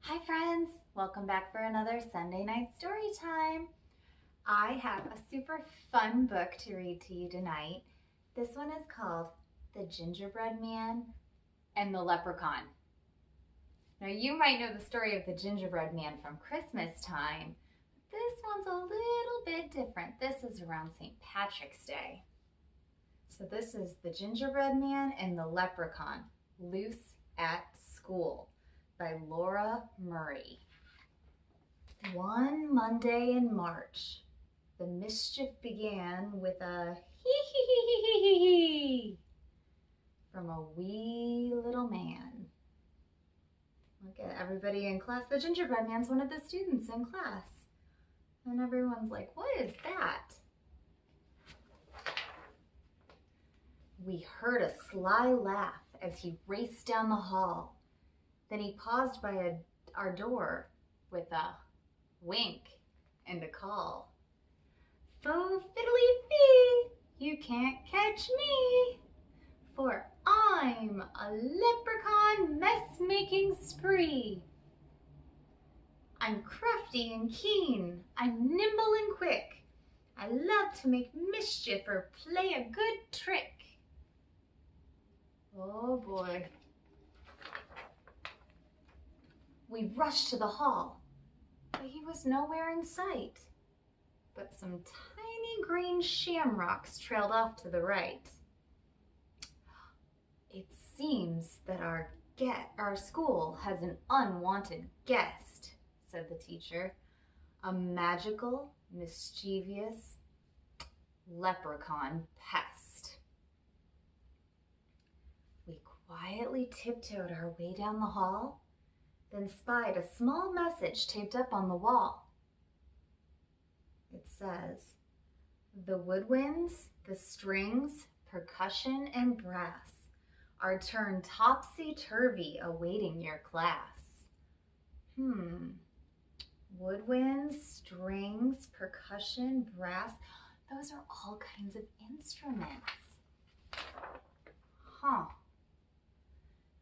Hi friends, welcome back for another Sunday night story time. I have a super fun book to read to you tonight. This one is called The Gingerbread Man and the Leprechaun. Now you might know the story of the Gingerbread Man from Christmas time. This one's a little bit different. This is around St. Patrick's Day. So this is The Gingerbread Man and the Leprechaun, Loose at School, by Laura Murray. One Monday in March, the mischief began with a hee from a wee little man. Look at everybody in class. The Gingerbread Man's one of the students in class. And everyone's like, what is that? We heard a sly laugh as he raced down the hall. Then he paused by our door with a wink and a call. Fo fiddly fee, you can't catch me, for I'm a leprechaun mess-making spree. I'm crafty and keen, I'm nimble and quick. I love to make mischief or play a good trick. Oh boy. We rushed to the hall, but he was nowhere in sight. But some tiny green shamrocks trailed off to the right. It seems that our school has an unwanted guest, said the teacher. A magical, mischievous leprechaun pest. We quietly tiptoed our way down the hall, then spied a small message taped up on the wall. It says, the woodwinds, the strings, percussion, and brass are turned topsy-turvy awaiting your class. Woodwinds, strings, percussion, brass, those are all kinds of instruments.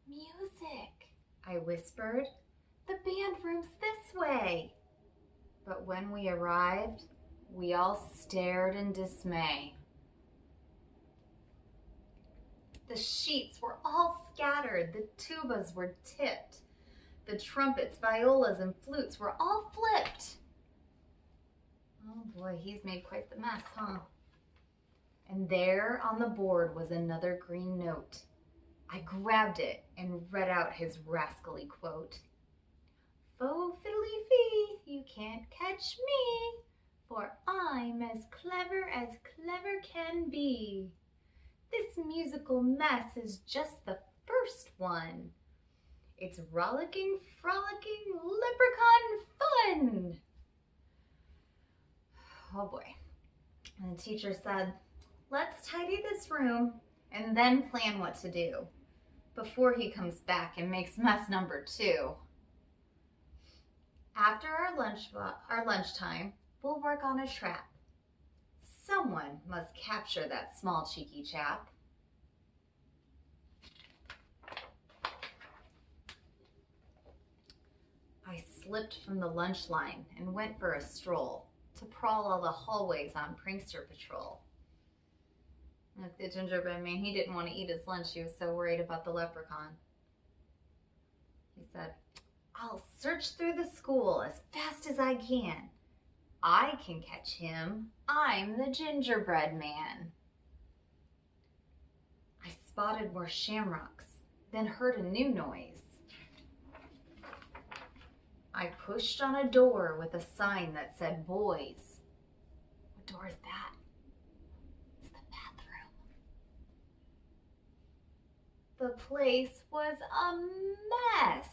Music, I whispered. The band room's this way. But when we arrived, we all stared in dismay. The sheets were all scattered. The tubas were tipped. The trumpets, violas, and flutes were all flipped. Oh boy, he's made quite the mess, huh? And there on the board was another green note. I grabbed it and read out his rascally quote. Fo fiddly fee, you can't catch me, for I'm as clever can be. This musical mess is just the first one. It's rollicking, frolicking, leprechaun fun. Oh boy. And the teacher said, let's tidy this room and then plan what to do before he comes back and makes mess number 2. After our lunchtime, we'll work on a trap. Someone must capture that small cheeky chap. I slipped from the lunch line and went for a stroll to prowl all the hallways on prankster patrol. Like the Gingerbread Man, he didn't want to eat his lunch. He was so worried about the leprechaun. He said, I'll search through the school as fast as I can. I can catch him. I'm the Gingerbread Man. I spotted more shamrocks, then heard a new noise. I pushed on a door with a sign that said boys. What door is that? It's the bathroom. The place was a mess.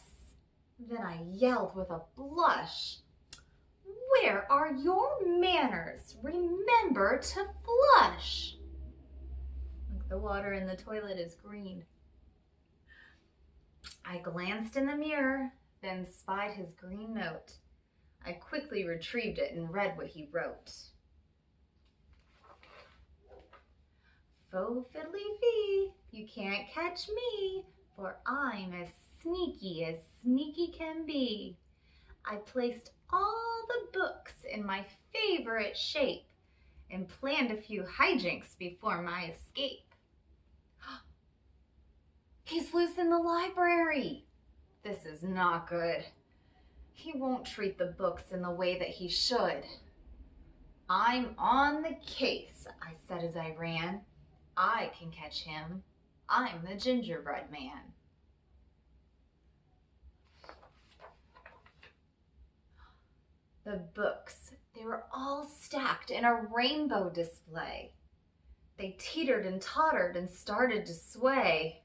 Then I yelled with a blush. Where are your manners? Remember to flush. Look, the water in the toilet is green. I glanced in the mirror, then spied his green note. I quickly retrieved it and read what he wrote. Fo fiddly fee, you can't catch me, for I'm as sneaky can be. I placed all the books in my favorite shape and planned a few hijinks before my escape. He's loose in the library. This is not good. He won't treat the books in the way that he should. I'm on the case, I said as I ran. I can catch him. I'm the Gingerbread Man. The books, they were all stacked in a rainbow display. They teetered and tottered and started to sway.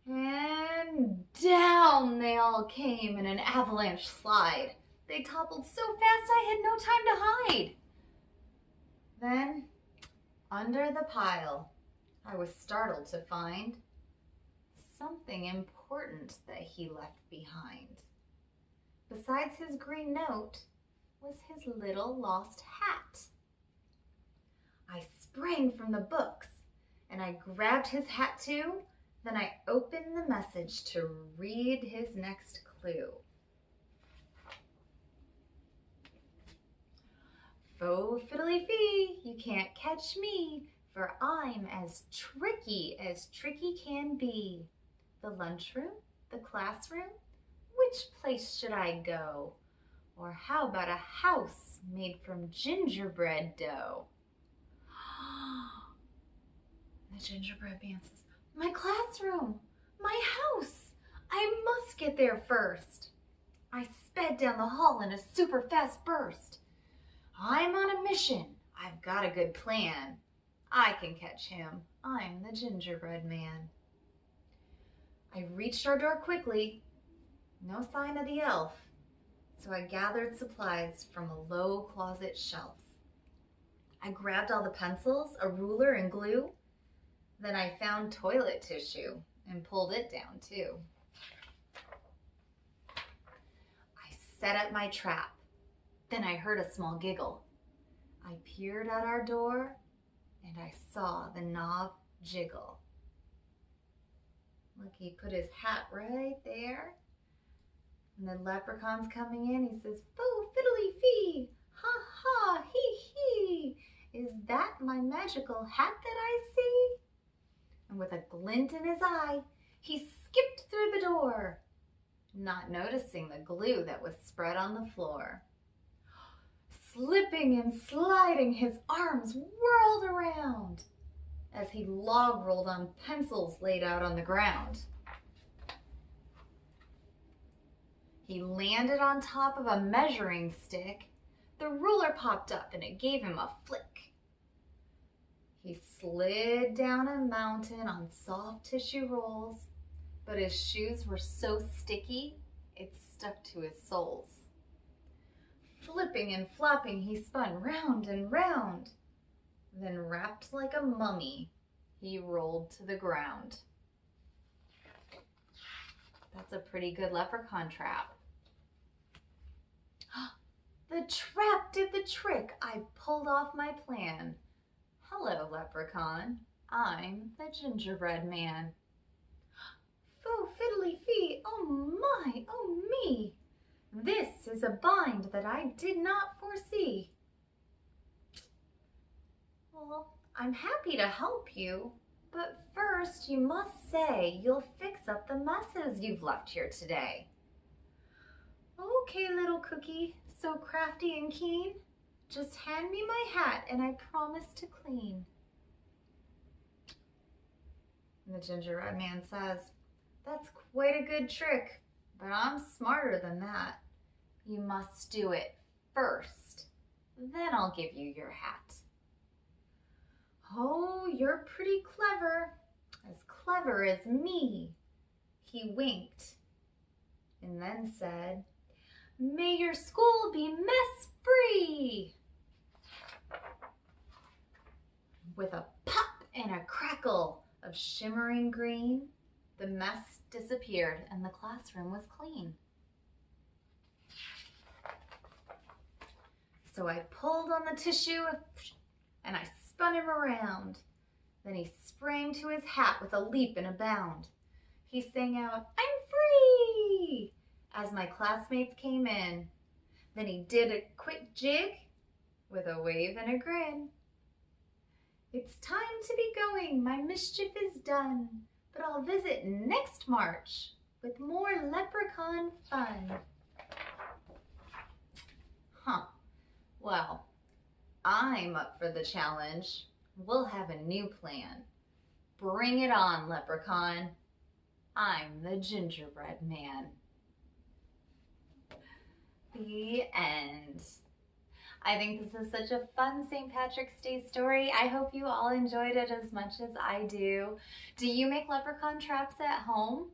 And down they all came in an avalanche slide. They toppled so fast I had no time to hide. Then, under the pile, I was startled to find something important that he left behind. Besides his green note was his little lost hat. I sprang from the books and I grabbed his hat too. Then I opened the message to read his next clue. Faux fiddly-fee, you can't catch me, for I'm as tricky can be. The lunchroom, the classroom, which place should I go? Or how about a house made from gingerbread dough? The gingerbread man says, my classroom, my house, I must get there first. I sped down the hall in a super fast burst. I'm on a mission, I've got a good plan. I can catch him, I'm the gingerbread man. I reached our door quickly, no sign of the elf, so I gathered supplies from a low closet shelf. I grabbed all the pencils, a ruler, and glue. Then I found toilet tissue and pulled it down too. I set up my trap. Then I heard a small giggle. I peered at our door and I saw the knob jiggle. Look, he put his hat right there. And the leprechaun's coming in. He says, foo, fiddly fee, ha ha, hee hee. Is that my magical hat that I see? And with a glint in his eye, he skipped through the door, not noticing the glue that was spread on the floor. Slipping and sliding, his arms whirled around as he log rolled on pencils laid out on the ground. He landed on top of a measuring stick. The ruler popped up and it gave him a flick. He slid down a mountain on soft tissue rolls, but his shoes were so sticky, it stuck to his soles. Flipping and flopping, he spun round and round. Then, wrapped like a mummy, he rolled to the ground. That's a pretty good leprechaun trap. The trap did the trick. I pulled off my plan. Hello, leprechaun. I'm the gingerbread man. Foo, fiddly fee, oh my, oh me. This is a bind that I did not foresee. Well, I'm happy to help you, but first you must say you'll fix up the messes you've left here today. Okay, little cookie, so crafty and keen. Just hand me my hat and I promise to clean. And the gingerbread man says, that's quite a good trick, but I'm smarter than that. You must do it first, then I'll give you your hat. Oh, you're pretty clever as me. He winked and then said, may your school be mess free. With a pop and a crackle of shimmering green, the mess disappeared and the classroom was clean. So I pulled on the tissue and I spun him around. Then he sprang to his hat with a leap and a bound. He sang out, I'm free, as my classmates came in. Then he did a quick jig with a wave and a grin. It's time to be going, my mischief is done, but I'll visit next March with more leprechaun fun. Huh, well, I'm up for the challenge. We'll have a new plan. Bring it on, Leprechaun. I'm the Gingerbread Man. The end. I think this is such a fun St. Patrick's Day story. I hope you all enjoyed it as much as I do. Do you make leprechaun traps at home?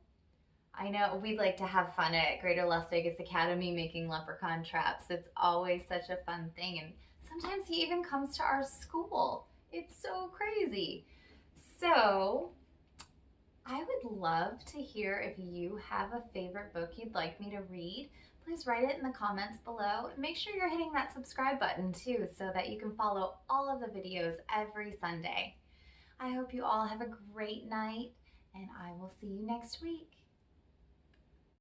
I know we'd like to have fun at Greater Las Vegas Academy making leprechaun traps. It's always such a fun thing, and sometimes he even comes to our school. It's so crazy. So I would love to hear if you have a favorite book you'd like me to read. Please write it in the comments below. Make sure you're hitting that subscribe button too so that you can follow all of the videos every Sunday. I hope you all have a great night, and I will see you next week.